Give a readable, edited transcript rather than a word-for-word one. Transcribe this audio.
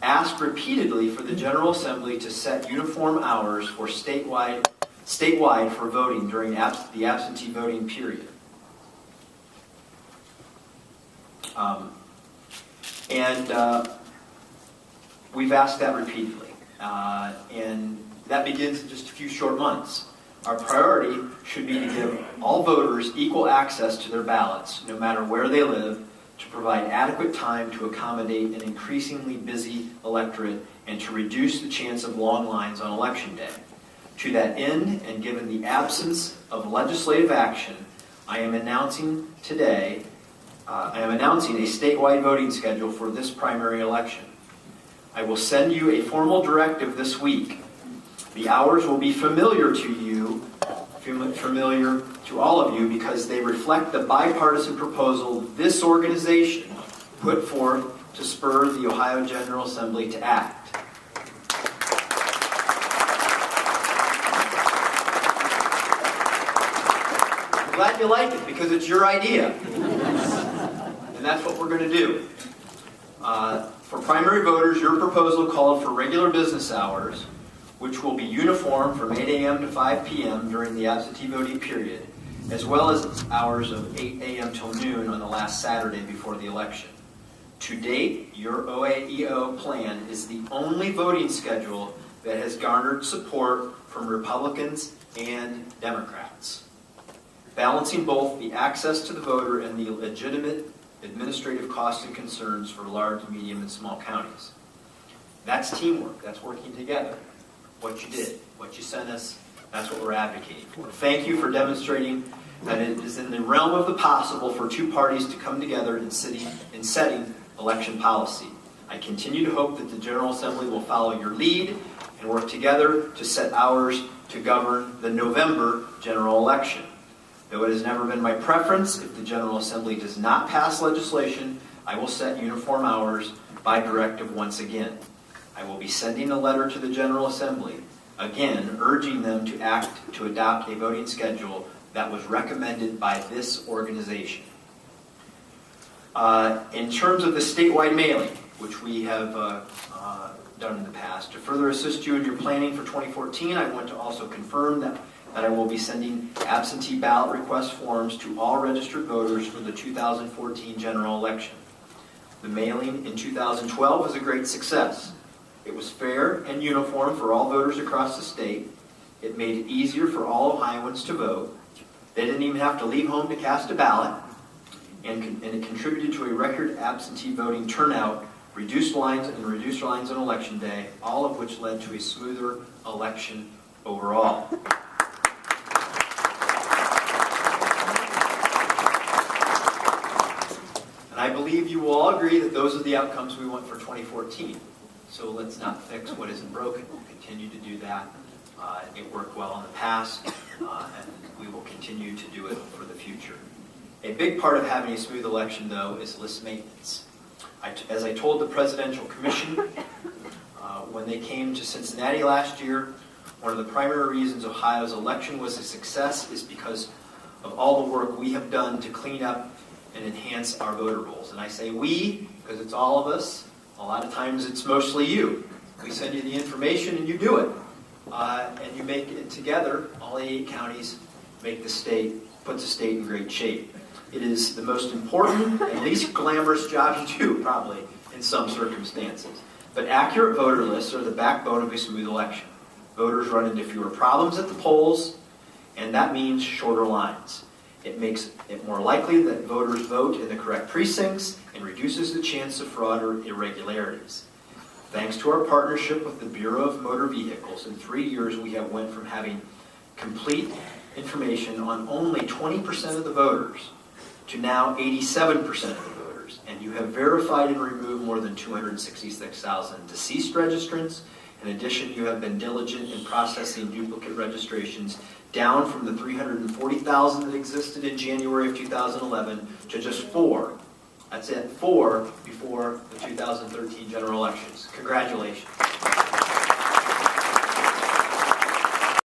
asked repeatedly for the General Assembly to set uniform hours for statewide for voting during the absentee voting period. We've asked that repeatedly. And that begins in just a few short months. Our priority should be to give all voters equal access to their ballots, no matter where they live, to provide adequate time to accommodate an increasingly busy electorate and to reduce the chance of long lines on Election Day. To that end, and given the absence of legislative action, I am announcing a statewide voting schedule for this primary election. I will send you a formal directive this week. The hours will be familiar to you, familiar to all of you, because they reflect the bipartisan proposal this organization put forth to spur the Ohio General Assembly to act. I'm glad you like it, because it's your idea. And that's what we're going to do. For primary voters, your proposal called for regular business hours, which will be uniform from 8 a.m. to 5 p.m. during the absentee voting period, as well as hours of 8 a.m. till noon on the last Saturday before the election. To date, your OAEO plan is the only voting schedule that has garnered support from Republicans and Democrats, balancing both the access to the voter and the legitimate administrative costs and concerns for large, medium, and small counties. That's teamwork. That's working together. What you did, what you sent us, that's what we're advocating for. Thank you for demonstrating that it is in the realm of the possible for two parties to come together in setting election policy. I continue to hope that the General Assembly will follow your lead and work together to set hours to govern the November general election. Though it has never been my preference, if the General Assembly does not pass legislation, I will set uniform hours by directive once again. I will be sending a letter to the General Assembly, again urging them to act to adopt a voting schedule that was recommended by this organization. In terms of the statewide mailing, which we have done in the past, to further assist you in your planning for 2014, I want to also confirm that I will be sending absentee ballot request forms to all registered voters for the 2014 general election. The mailing in 2012 was a great success. It was fair and uniform for all voters across the state. It made it easier for all Ohioans to vote. They didn't even have to leave home to cast a ballot. And it contributed to a record absentee voting turnout, reduced lines on Election Day, all of which led to a smoother election overall. And I believe you will all agree that those are the outcomes we want for 2014. So let's not fix what isn't broken. We'll continue to do that. It worked well in the past, and we will continue to do it for the future. A big part of having a smooth election, though, is list maintenance. As I told the Presidential Commission when they came to Cincinnati last year, one of the primary reasons Ohio's election was a success is because of all the work we have done to clean up and enhance our voter rolls. And I say we, because it's all of us. A lot of times it's mostly you. We send you the information and you do it. And you make it together, all 8 counties make the state, puts the state in great shape. It is the most important and least glamorous job you do, probably, in some circumstances. But accurate voter lists are the backbone of a smooth election. Voters run into fewer problems at the polls, and that means shorter lines. It makes it more likely that voters vote in the correct precincts and reduces the chance of fraud or irregularities. Thanks to our partnership with the Bureau of Motor Vehicles, in 3 years we have went from having complete information on only 20% of the voters to now 87% of the voters. And you have verified and removed more than 266,000 deceased registrants. In addition, you have been diligent in processing duplicate registrations down from the 340,000 that existed in January of 2011 to just 4. That's it, 4 before the 2013 general elections. Congratulations.